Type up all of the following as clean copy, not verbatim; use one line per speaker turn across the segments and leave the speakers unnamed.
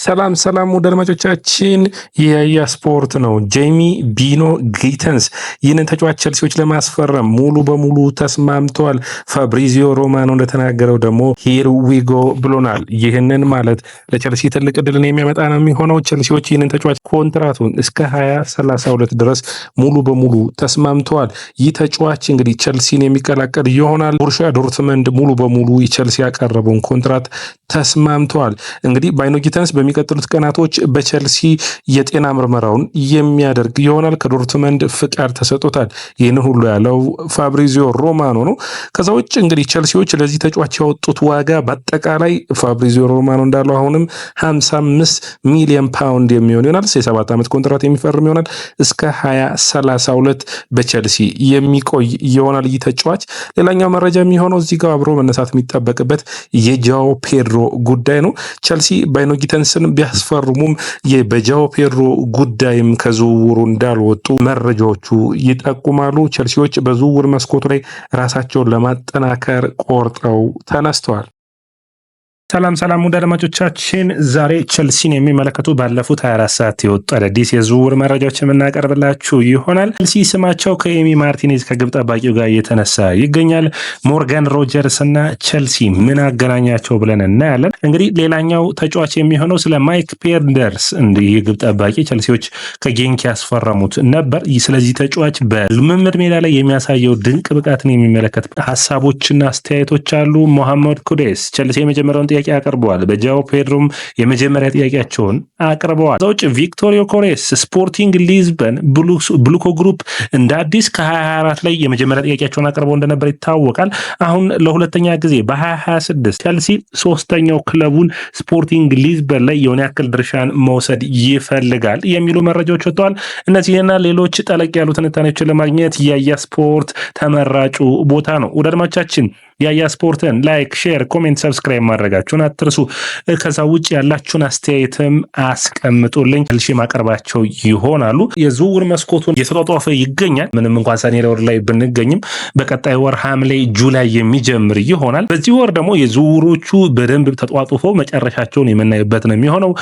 ሰላም ውድ አድማጮቻችን የያ ስፖርት ነው። ጄሚ ቢኖ ጊተንስ ይህንን ተጫዋች ቸልሲዎች ለማስፈረም ሙሉ በሙሉ ተስማምተዋል። ፋብሪዚዮ ሮማኖ እንደተናገረው ደግሞ ሂር ዊጎ ብሎናል። ይህንን ማለት ለቸልሲ ትልቅ እድልን የሚያመጣ ነው የሚሆነው። ቸልሲዎች ይህንን ተጫዋች ኮንትራቱን እስከ 2032 ድረስ ሙሉ በሙሉ ተስማምተዋል። ይህ ተጫዋች እንግዲህ ቸልሲን የሚቀላቀል ይሆናል። ቦሩሲያ ዶርትመንድ ሙሉ በሙሉ የቸልሲ ያቀረበውን ኮንትራት ተስማምተዋል። እንግዲህ ባይኖ ጊተንስ በሚቀጥሉት ቀናቶች በቸልሲ የጤና ምርመራውን የሚያደርግ ይሆናል። ከዶርትመንድ ፍቃድ ተሰጥቶታል። ይህንን ሁሉ ያለው ፋብሪዚዮ ሮማኖ ነው። ከዛ ውጭ እንግዲህ ቸልሲዎች ለዚህ ተጫዋች ያወጡት ዋጋ በአጠቃላይ ፋብሪዚዮ ሮማኖ እንዳለው አሁንም 55 ሚሊዮን ፓውንድ የሚሆን ይሆናል። የ7 ዓመት ኮንትራት የሚፈርም ይሆናል። እስከ 2032 በቸልሲ የሚቆይ ይሆናል ይህ ተጫዋች። ሌላኛው መረጃ የሚሆነው እዚህ ጋር አብሮ መነሳት የሚጠበቅበት የጃኦ ፔድሮ ጉዳይ ነው። ቸልሲ ባይኖ ጊተንስን ቢያስፈርሙም በጃኦ ፔድሮ ጉዳይም ከዝውውሩ እንዳልወጡ መረጃዎቹ ይጠቁማሉ። ቸልሲዎች በዝውውር መስኮቱ ላይ ራሳቸውን ለማጠናከር ቆርጠው ተነስተዋል። ሰላም ውድ አድማጮቻችን፣ ዛሬ ቸልሲን የሚመለከቱ ባለፉት 24 ሰዓት የወጡ አዳዲስ የዝውውር መረጃዎች የምናቀርብላችሁ ይሆናል። ቸልሲ ስማቸው ከኤሚ ማርቲኔዝ ከግብ ጠባቂው ጋር እየተነሳ ይገኛል። ሞርጋን ሮጀርስ እና ቸልሲ ምን አገናኛቸው ብለን እናያለን። እንግዲህ ሌላኛው ተጫዋች የሚሆነው ስለ ማይክ ፔንደርስ እንዲህ የግብ ጠባቂ ቸልሲዎች ከጌንክ ያስፈረሙት ነበር። ስለዚህ ተጫዋች በልምምድ ሜዳ ላይ የሚያሳየው ድንቅ ብቃትን የሚመለከት ሀሳቦችና አስተያየቶች አሉ። ሞሐመድ ኩዴስ ቸልሲ የመጀመሪያውን ጥያቄ አቅርበዋል። በጃኦ ፔድሮም የመጀመሪያ ጥያቄያቸውን አቅርበዋል። ከዛ ውጭ ቪክቶሪዮ ኮሬስ ስፖርቲንግ ሊዝበን ብሉኮ ግሩፕ እንደ አዲስ ከ2024 ላይ የመጀመሪያ ጥያቄያቸውን አቅርበው እንደነበር ይታወቃል። አሁን ለሁለተኛ ጊዜ በ2026 ቸልሲ ሶስተኛው ክለቡን ስፖርቲንግ ሊዝበን ላይ የሆነ ያክል ድርሻን መውሰድ ይፈልጋል የሚሉ መረጃዎች ወጥተዋል። እነዚህና ሌሎች ጠለቅ ያሉ ትንታኔዎችን ለማግኘት ያያ ስፖርት ተመራጩ ቦታ ነው። ወደ አድማጮቻችን ያያ ስፖርትን ላይክ፣ ሼር፣ ኮሜንት፣ ሰብስክራይብ ማድረጋችሁን አትርሱ። ከዛ ውጭ ያላችሁን አስተያየትም አስቀምጡልኝ። ቸልሲ ማቀርባቸው ይሆናሉ። የዝውውር መስኮቱን እየተጧጧፈ ይገኛል። ምንም እንኳን ሰኔ ወር ላይ ብንገኝም በቀጣይ ወር ሐምሌ፣ ጁላይ የሚጀምር ይሆናል። በዚህ ወር ደግሞ የዝውውሮቹ በደንብ ተጧጡፈው መጨረሻቸውን የምናይበት ነው የሚሆነው።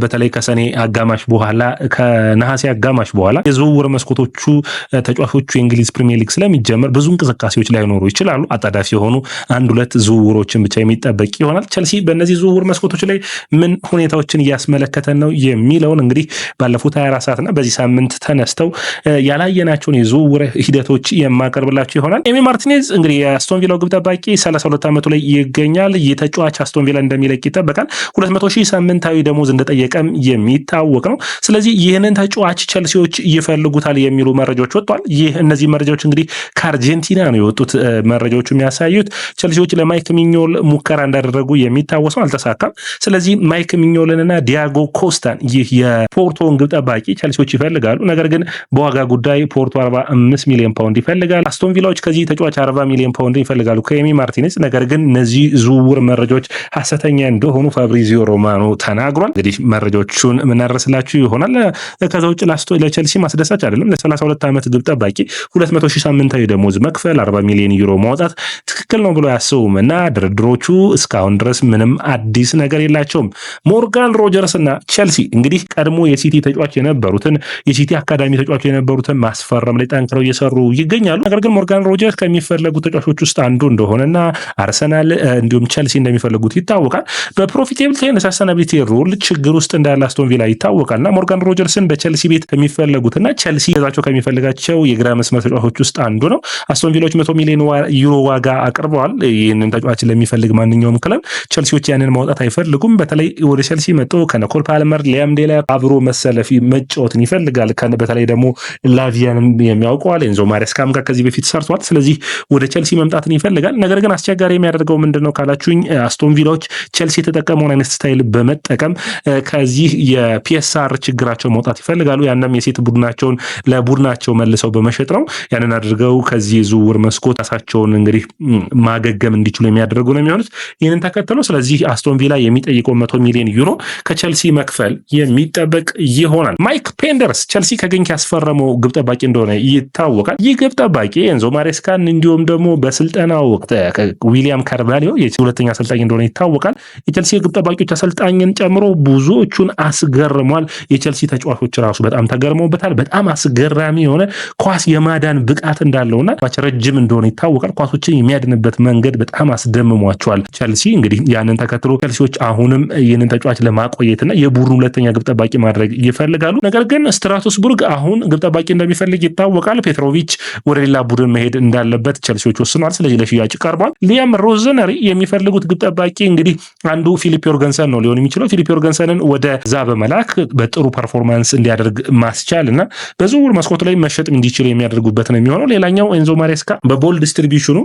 በተለይ ከሰኔ አጋማሽ በኋላ ከነሐሴ አጋማሽ በኋላ የዝውውር መስኮቶቹ ተጫዋቾቹ የእንግሊዝ ፕሪሚየር ሊግ ስለሚጀምር ብዙ እንቅስቃሴዎች ላይኖሩ ይችላሉ። አጣዳፊ የሆኑ አንድ ሁለት ዝውውሮችን ብቻ የሚጠበቅ ይሆናል። ቸልሲ በእነዚህ ዝውውር መስኮቶች ላይ ምን ሁኔታዎችን እያስመለከተን ነው የሚለውን እንግዲህ ባለፉት 24 ሰዓትና በዚህ ሳምንት ተነስተው ያላየናቸውን የዝውውር ሂደቶች የማቀርብላችሁ ይሆናል። ኤሚ ማርቲኔዝ እንግዲህ የአስቶን ቪላው ግብ ጠባቂ 32 ዓመቱ ላይ ይገኛል። የተጫዋች አስቶን ቪላ እንደሚለቅ ይጠበቃል። 200,000 ሳምንታዊ ደሞዝ እንደጠየቀም የሚታወቅ ነው። ስለዚህ ይህንን ተጫዋች ቸልሲዎች ይፈልጉታል የሚሉ መረጃዎች ወጥቷል። እነዚህ መረጃዎች እንግዲህ ከአርጀንቲና ነው የወጡት መረጃዎቹ የሚያሳዩት። ቸልሲዎች ለማይክ ሚኞል ሙከራ እንዳደረጉ የሚታወሰው አልተሳካም። ስለዚህ ማይክ ሚኞልንና ዲያጎ ኮስታን ይህ የፖርቶን ግብ ጠባቂ ቸልሲዎች ይፈልጋሉ። ነገር ግን በዋጋ ጉዳይ ፖርቶ 45 ሚሊዮን ፓውንድ ይፈልጋል። አስቶን ቪላዎች ከዚህ ተጫዋች 40 ሚሊዮን ፓውንድ ይፈልጋሉ ከኤሚ ማርቲኔዝ። ነገር ግን እነዚህ ዝውውር መረጃዎች ሐሰተኛ እንደሆኑ ፋብሪዚዮ ሮማኖ ተናግሯል። እንግዲህ መረጃዎቹን የምናደርስላችሁ ይሆናል። ከዛ ውጭ ለቸልሲ ማስደሳች አይደለም። ለ32 ዓመት ግብ ጠባቂ 200,000 ሳምንታዊ ደሞዝ መክፈል፣ 40 ሚሊዮን ዩሮ ማውጣት ትክክል ነው ብሎ ያስቡም እና ድርድሮቹ እስካሁን ድረስ ምንም አዲስ ነገር የላቸውም። ሞርጋን ሮጀርስ እና ቸልሲ እንግዲህ ቀድሞ የሲቲ ተጫዋች የነበሩትን የሲቲ አካዳሚ ተጫዋች የነበሩትን ማስፈረም ላይ ጠንክረው እየሰሩ ይገኛሉ። ነገር ግን ሞርጋን ሮጀርስ ከሚፈለጉ ተጫዋቾች ውስጥ አንዱ እንደሆነና አርሰናል እንዲሁም ቸልሲ እንደሚፈልጉት ይታወቃል። በፕሮፊታቢሊቲ እና ሰስተናቢሊቲ ሩል ችግር ውስጥ እንዳለ አስቶን ቪላ ይታወቃልና ሞርጋን ሮጀርስን በቸልሲ ቤት ከሚፈለጉትና ቸልሲ ገዛቸው ከሚፈልጋቸው የግራ መስመር ተጫዋቾች ውስጥ አንዱ ነው። አስቶን ቪላዎች 100 ሚሊዮን ዩሮ ዋጋ አቅርበዋል። ይህንን ተጫዋች ለሚፈልግ ማንኛውም ክለብ ቸልሲዎች ያንን ማውጣት አይፈልጉም። በተለይ ወደ ቸልሲ መጥቶ ከነኮል ፓልመር፣ ሊያም ዴላፕ አብሮ መሰለፊ መጫወትን ይፈልጋል። በተለይ ደግሞ ላቪያንም የሚያውቀዋል። ኤንዞ ማሬስካም ጋር ከዚህ በፊት ሰርቷል። ስለዚህ ወደ ቸልሲ መምጣትን ይፈልጋል። ነገር ግን አስቸጋሪ የሚያደርገው ምንድነው ካላችሁኝ አስቶን ቪላዎች ቸልሲ የተጠቀመውን አይነት ስታይል በመጠቀም ከዚህ የፒኤስአር ችግራቸው መውጣት ይፈልጋሉ። ያንም የሴት ቡድናቸውን ለቡድናቸው መልሰው በመሸጥ ነው። ያንን አድርገው ከዚህ ዝውውር መስኮት ራሳቸውን እንግዲህ ማገገም እንዲችሉ የሚያደርጉ ነው የሚሆኑት። ይህንን ተከትሎ ስለዚህ አስቶን ቪላ የሚጠይቀው 100 ሚሊዮን ዩሮ ከቸልሲ መክፈል የሚጠበቅ ይሆናል። ማይክ ፔንደርስ ቸልሲ ከገንክ ያስፈረመው ግብ ጠባቂ እንደሆነ ይታወቃል። ይህ ግብ ጠባቂ ኤንዞ ማሬስካን እንዲሁም ደግሞ በስልጠና ወቅት ዊሊያም ካርቫሊዮ የሁለተኛ አሰልጣኝ እንደሆነ ይታወቃል። የቸልሲ ግብ ጠባቂዎች አሰልጣኝን ጨምሮ ብዙዎቹን አስገርሟል። የቸልሲ ተጫዋቾች ራሱ በጣም ተገርመውበታል። በጣም አስገራሚ የሆነ ኳስ የማዳን ብቃት እንዳለውና ረጅም እንደሆነ ይታወቃል። ኳሶችን የሚያድንበት መንገድ በጣም አስደምሟቸዋል። ቸልሲ እንግዲህ ያንን ተከትሎ ቸልሲዎች አሁንም ይህንን ተጫዋች ለማቆየትና የቡድኑ ሁለተኛ ግብ ጠባቂ ማድረግ ይፈልጋሉ። ነገር ግን ስትራስቡርግ አሁን ግብ ጠባቂ እንደሚፈልግ ይታወቃል። ፔትሮቪች ወደ ሌላ ቡድን መሄድ እንዳለበት ቸልሲዎች ወስነዋል። ስለዚህ ለሽያጭ ቀርቧል። ሊያም ሮዘነሪ የሚፈልጉት ግብ ጠባቂ እንግዲህ አንዱ ፊሊፕ ዮርገንሰን ነው ሊሆን የሚችለው። ፊሊፕ ዮርገንሰንን ወደዛ በመላክ በጥሩ ፐርፎርማንስ እንዲያደርግ ማስቻል እና በዝውውር መስኮቱ ላይ መሸጥ እንዲችል የሚያደርጉበት ነው የሚሆነው። ሌላኛው ኤንዞ ማሬስካ በቦል ዲስትሪቢዩሽኑ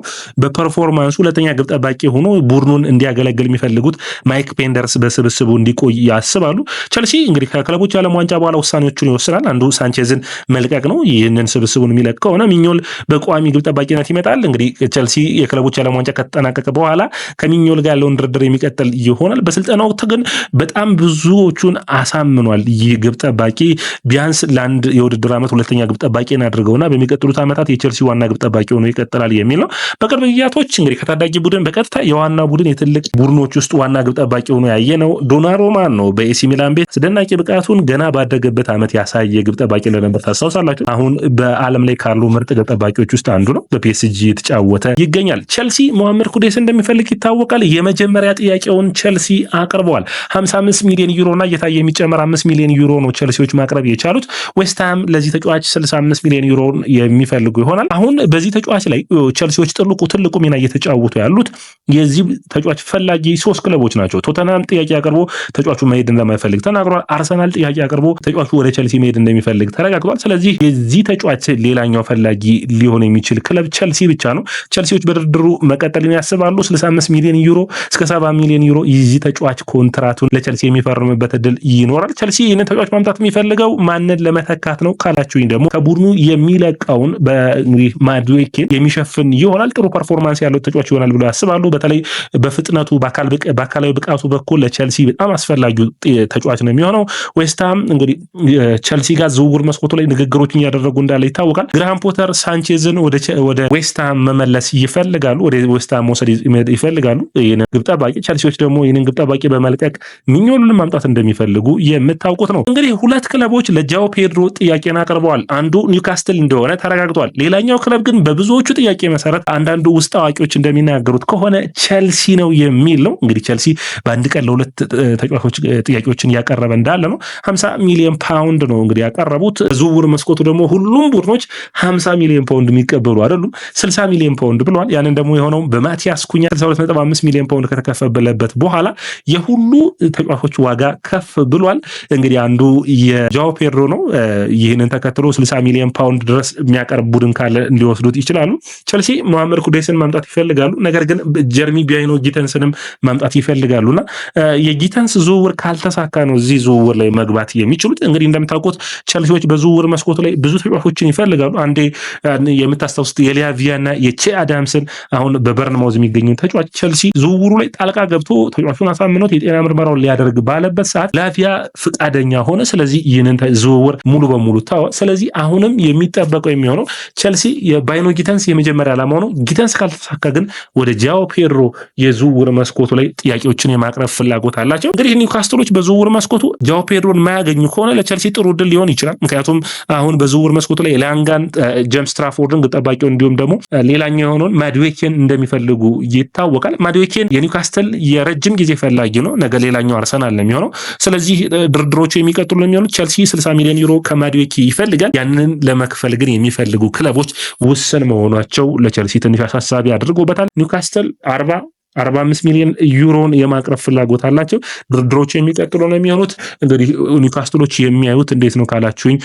በፐርፎርማንሱ ሁለተኛ ግብ ጠባቂ ሆኖ ቡድኑን እንዲያገለግል የሚፈልጉት ማይክ ፔንደርስ በስብስቡ እንዲቆይ ያስባሉ። ቸልሲ እንግዲህ ከክለቦች ዓለም ዋንጫ በኋላ ውሳኔዎቹን ይወስናል። አንዱ ሳንቼዝን መልቀቅ ነው። ይህንን ስብስቡን የሚለቅ ከሆነ ሚኞል በቋሚ ግብ ጠባቂነት ይመጣል። እንግዲህ ቸልሲ የክለቦች ዓለም ዋንጫ ከተጠናቀቀ በኋላ ከሚኞል ጋር ያለውን ድርድር የሚቀጥል ይሆናል። በስልጠና ወቅት ግን በጣም ብዙዎቹን አሳምኗል። ይህ ግብ ጠባቂ ቢያንስ ለአንድ የውድድር ዓመት ሁለተኛ ግብ ጠባቂን አድርገውና በሚቀጥሉት ዓመታት የቸልሲ ዋና ግብ ጠባቂ ሆኖ ይቀጥላል የሚል ነው። በቅርብ ጊዜያቶች እንግዲህ ከታዳጊ ቡድን በቀጥታ የዋና ቡድን የትልቅ ቡድኖች ውስጥ ዋና ግብ ጠባቂ ሆኖ ያየነው ዶናሩማን ነው። በኤሲ ሚላን ቤት አስደናቂ ብቃቱን ገና ባደገበት ዓመት ያሳየ ግብ ጠባቂ ለነበር ታስታውሳላችሁ። አሁን በዓለም ላይ ካሉ ምርጥ ግብ ጠባቂዎች ውስጥ አንዱ ነው። በፒኤስጂ የተጫወተ ይገኛል። ቸልሲ መሐመድ ኩዴስ እንደሚፈልግ ይታወቃል። የመጀመሪያ ጥያቄውን ቸልሲ አቅርበዋል። 55 ሚሊዮን ዩሮ እና እየታየ የሚጨመር 5 ሚሊዮን ዩሮ ነው ቸልሲዎች ማቅረብ የቻሉት። ዌስትሃም ለዚህ ተጫዋች 65 ሚሊዮን ዩሮ የሚፈልጉ ይሆናል። አሁን በዚህ ተጫዋች ላይ ቸልሲዎች ትልቁ ሚና እየተጫወቱ ያሉት የዚህ ተጫዋች ፈላጊ 3 ክለቦች ናቸው። ቶተንሃም ጥያቄ አቅርቦ ተጫዋቹ መሄድ እንደማይፈልግ ተናግሯል። አርሰናል ጥያቄ አቅርቦ ተጫዋቹ ወደ ቸልሲ መሄድ እንደሚፈልግ ተረጋግጧል። ስለዚህ የዚህ ተጫዋች ሌላኛው ፈላጊ ሊሆን የሚችል ክለብ ቸልሲ ብቻ ነው። ቸልሲዎች በድርድሩ መቀጠልን ያስባሉ። 65 ሚሊዮን ዩሮ እስከ 70 ሚሊዮን ዩሮ የዚህ ተጫዋች ኮንትራቱን ለቸልሲ የሚፈርምበት እድል ይኖራል። ቸልሲ ይህንን ተጫዋች ማምጣት የሚፈልገው ማንን ለመተካት ነው ካላችሁኝ ደግሞ ከቡድኑ የሚለቀውን በእንግዲህ ማድዌኬን የሚሸፍን ይሆናል። ጥሩ ፐርፎርማንስ ያለው ተጫዋች ይሆናል ብሎ ያስባሉ። በተለይ በፍጥነቱ በአካላዊ ብቃቱ በኩል ለቸልሲ በጣም አስፈላጊ ተጫዋች ነው የሚሆነው። ዌስትሃም እንግዲህ ቸልሲ ጋር ዝውውር መስኮቱ ላይ ንግግሮችን እያደረጉ እንዳለ ይታወቃል። ግራሃም ፖተር ሳንቼዝን ወደ ዌስትሃም መመለስ ይፈልጋሉ፣ ወደ ዌስትሃም መውሰድ ይፈልጋሉ ይህንን ግብ ጠባቂ። ቸልሲዎች ደግሞ ይህንን ግብ ጠባቂ በመልቀቅ ሚኞሉን ማምጣት እንደሚፈልጉ የምታውቁት ነው። እንግዲህ ሁለት ክለቦች ለጃኦ ፔድሮ ጥያቄን አቅርበዋል። አንዱ ኒውካስትል እንደሆነ ተረጋግጧል። ሌላኛው ክለብ ግን በብዙዎቹ ጥያቄ መሰረት አንዳንዱ ውስጥ አዋቂዎች እንደሚናገሩት ከሆነ ቸልሲ ነው የሚል ነው። እንግዲህ ቸልሲ በአንድ ቀን ለሁለት ተጫዋቾች ጥያቄዎችን እያቀረበ እንዳለ ነው። 50 ሚሊዮን ፓውንድ ነው እንግዲህ ያቀረቡት። ዝውውር መስኮቱ ደግሞ ሁሉም ቡድኖች 50 ሚሊዮን ፓውንድ የሚቀበሉ አይደሉም፣ 60 ሚሊዮን ፓውንድ ብለዋል። ያንን ደግሞ የሆነው በማቲያስ ኩኛ 62.5 ሚሊዮን ፓውንድ ከተከፈለበት በኋላ የሁሉ ተጫዋቾች ዋጋ ከፍ ብሏል። እንግዲህ አንዱ የጃኦ ፔድሮ ነው። ይህንን ተከትሎ 60 ሚሊዮን ፓውንድ ድረስ የሚያቀርብ ቡድን ካለ እንዲወስዱት ይችላሉ። ቸልሲ መሐመድ ኩዴስን ማምጣት ይፈልጋሉ። ነገር ግን ጀርሚ ቢያይኖ ጊተንስንም ማምጣት ይፈልጋሉና የጊተንስ ዝውውር ካልተሳካ ነው እዚህ ዝውውር ላይ መግባት የሚችሉት። እንግዲህ እንደምታውቁት ቸልሲዎች በዝውውር መስኮቱ ላይ ብዙ ተጫዋቾችን ይፈልጋሉ። አንዴ የምታስታውሱት የሊያቪያና የቼ አዳምስን አሁን በበርንማውዝ የሚገኙ ተጫዋች ቸልሲ ዝውውሩ ላይ ጣልቃ ገብቶ ተጫዋቹን አሳምኖት የጤና ምርመራውን ሊያደርግ ባለበት ሰዓት ላቪያ ፍቃደኛ ሆነ። ስለዚህ ይህንን ዝውውር ሙሉ በሙሉ ታወ። ስለዚህ አሁንም የሚጠበቀው የሚሆነው ቸልሲ የባይኖ ጊተንስ የመጀመሪያ ዓላማው ነው። ጊተንስ ካልተሳካ ግን ወደ ጃኦ ፔድሮ የዝውውር መስኮቱ ላይ ጥያቄዎችን የማቅረብ ፍላጎት አላቸው። እንግዲህ ኒውካስትሎች በዝውውር መስኮቱ ጃኦ ፔድሮን የማያገኙ ከሆነ ለቸልሲ ጥሩ ድል ሊሆን ይችላል። ምክንያቱም አሁን በዝውውር መስኮቱ ላይ ላንጋን፣ ጄምስ ትራፎርድን ግብ ጠባቂውን እንዲሁም ደግሞ ሌላኛው የሆነውን ማድዌኬን እንደሚፈልጉ ይታወቃል። ማድዌኬን የኒውካስትል የረጅም ጊዜ ፈላጊ ነው። ነገ ሌላኛው አርሰናል ነው የሚሆነው። ስለዚህ ድርድሮቹ የሚቀጥሉ ነው የሚሆኑት። ቸልሲ 60 ሚሊዮን ዩሮ ከማድዌኬ ይፈልጋል። ያንን ለመክፈል ግን የሚፈልጉ ክለቦች ውስን መሆናቸው ለቸልሲ ትንሽ አሳሳቢ አድርጎበታል። ኒውካስትል 45 ሚሊዮን ዩሮን የማቅረብ ፍላጎት አላቸው። ድርድሮቹ የሚቀጥሉ ነው የሚሆኑት። እንግዲህ ኒውካስትሎች የሚያዩት እንዴት ነው ካላችሁኝ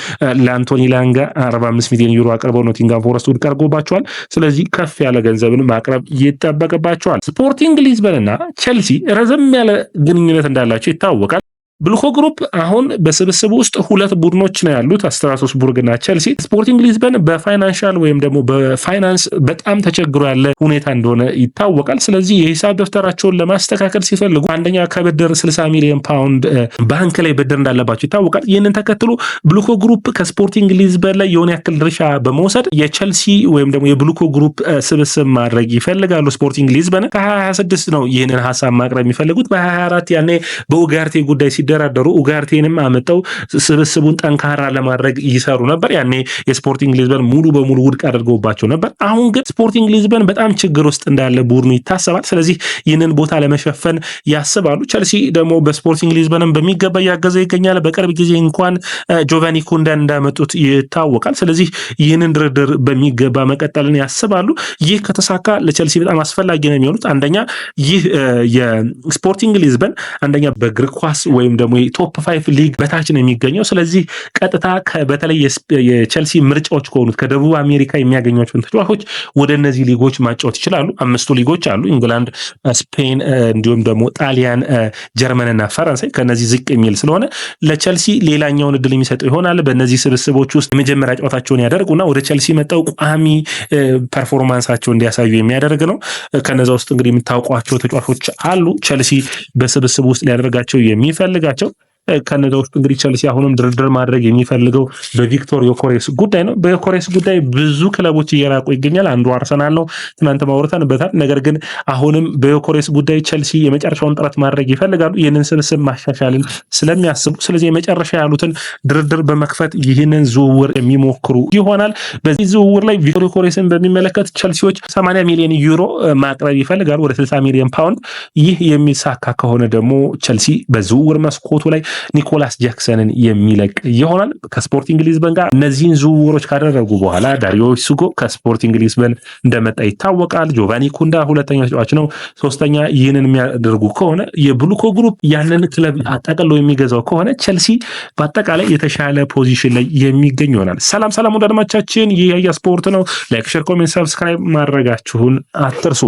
ለአንቶኒ ላንጋ 45 ሚሊዮን ዩሮ አቅርበው ኖቲንጋም ፎረስት ውድቅ አድርጎባቸዋል። ስለዚህ ከፍ ያለ ገንዘብን ማቅረብ ይጠበቅባቸዋል። ስፖርቲንግ ሊዝበንና ቸልሲ ረዘም ያለ ግንኙነት እንዳላቸው ይታወቃል። ብሉኮ ግሩፕ አሁን በስብስቡ ውስጥ ሁለት ቡድኖች ነው ያሉት፣ ስትራስቡርግና ቸልሲ። ስፖርቲንግ ሊዝበን በፋይናንሻል ወይም ደግሞ በፋይናንስ በጣም ተቸግሮ ያለ ሁኔታ እንደሆነ ይታወቃል። ስለዚህ የሂሳብ ደፍተራቸውን ለማስተካከል ሲፈልጉ አንደኛ ከብድር 60 ሚሊዮን ፓውንድ ባንክ ላይ ብድር እንዳለባቸው ይታወቃል። ይህንን ተከትሎ ብሉኮ ግሩፕ ከስፖርቲንግ ሊዝበን ላይ የሆነ ያክል ድርሻ በመውሰድ የቸልሲ ወይም ደግሞ የብሉኮ ግሩፕ ስብስብ ማድረግ ይፈልጋሉ። ስፖርቲንግ ሊዝበን ከ2026 ነው ይህንን ሀሳብ ማቅረብ የሚፈልጉት። በ2024 ያኔ በኡጋርቴ ጉዳይ ሲደራደሩ ኡጋርቴንም አመጣው ስብስቡን ጠንካራ ለማድረግ ይሰሩ ነበር። ያኔ የስፖርቲንግ ሊዝበን ሙሉ በሙሉ ውድቅ አድርገውባቸው ነበር። አሁን ግን ስፖርቲንግ ሊዝበን በጣም ችግር ውስጥ እንዳለ ቡድኑ ይታሰባል። ስለዚህ ይህንን ቦታ ለመሸፈን ያስባሉ። ቸልሲ ደግሞ በስፖርቲንግ ሊዝበንም በሚገባ እያገዘ ይገኛል። በቅርብ ጊዜ እንኳን ጆቫኒ ኩንዳን እንዳመጡት ይታወቃል። ስለዚህ ይህንን ድርድር በሚገባ መቀጠልን ያስባሉ። ይህ ከተሳካ ለቸልሲ በጣም አስፈላጊ ነው የሚሆኑት። አንደኛ ይህ የስፖርቲንግ ሊዝበን አንደኛ በእግር ኳስ ወይም ደግሞ የቶፕ 5 ሊግ በታች ነው የሚገኘው። ስለዚህ ቀጥታ በተለይ የቸልሲ ምርጫዎች ከሆኑት ከደቡብ አሜሪካ የሚያገኟቸውን ተጫዋቾች ወደ እነዚህ ሊጎች ማጫወት ይችላሉ። 5 ሊጎች አሉ፣ ኢንግላንድ፣ ስፔን እንዲሁም ደግሞ ጣሊያን፣ ጀርመንና ፈረንሳይ። ከነዚህ ዝቅ የሚል ስለሆነ ለቸልሲ ሌላኛውን እድል የሚሰጠው ይሆናል። በእነዚህ ስብስቦች ውስጥ የመጀመሪያ ጨዋታቸውን ያደርጉና ወደ ቸልሲ መጣው ቋሚ ፐርፎርማንሳቸው እንዲያሳዩ የሚያደርግ ነው። ከነዛ ውስጥ እንግዲህ የምታውቋቸው ተጫዋቾች አሉ ቸልሲ በስብስብ ውስጥ ሊያደርጋቸው የሚፈልጋቸው። ከነዛ ውስጥ እንግዲህ ቸልሲ አሁንም ድርድር ማድረግ የሚፈልገው በቪክቶር ዮኬሬስ ጉዳይ ነው። በዮኬሬስ ጉዳይ ብዙ ክለቦች እየራቁ ይገኛል። አንዱ አርሰናል ነው፣ ትናንት ማውራታንበታል። ነገር ግን አሁንም በዮኬሬስ ጉዳይ ቸልሲ የመጨረሻውን ጥረት ማድረግ ይፈልጋሉ፣ ይህንን ስብስብ ማሻሻልን ስለሚያስቡ። ስለዚህ የመጨረሻ ያሉትን ድርድር በመክፈት ይህንን ዝውውር የሚሞክሩ ይሆናል። በዚህ ዝውውር ላይ ቪክቶር ዮኬሬስን በሚመለከት ቸልሲዎች 80 ሚሊዮን ዩሮ ማቅረብ ይፈልጋሉ፣ ወደ 60 ሚሊዮን ፓውንድ። ይህ የሚሳካ ከሆነ ደግሞ ቸልሲ በዝውውር መስኮቱ ላይ ኒኮላስ ጃክሰንን የሚለቅ ይሆናል። ከስፖርቲንግ ሊዝበን ጋር እነዚህን ዝውውሮች ካደረጉ በኋላ ዳሪዮ ሱጎ ከስፖርቲንግ ሊዝበን እንደመጣ ይታወቃል። ጆቫኒ ኩንዳ ሁለተኛ ተጫዋች ነው። ሶስተኛ ይህንን የሚያደርጉ ከሆነ የብሉኮ ግሩፕ ያንን ክለብ አጠቃሎ የሚገዛው ከሆነ ቸልሲ በአጠቃላይ የተሻለ ፖዚሽን ላይ የሚገኝ ይሆናል። ሰላም ወዳጆቻችን፣ ይህ ያያ ስፖርት ነው። ላይክ፣ ሼር፣ ኮሜንት፣ ሰብስክራይብ ማድረጋችሁን አትርሱ።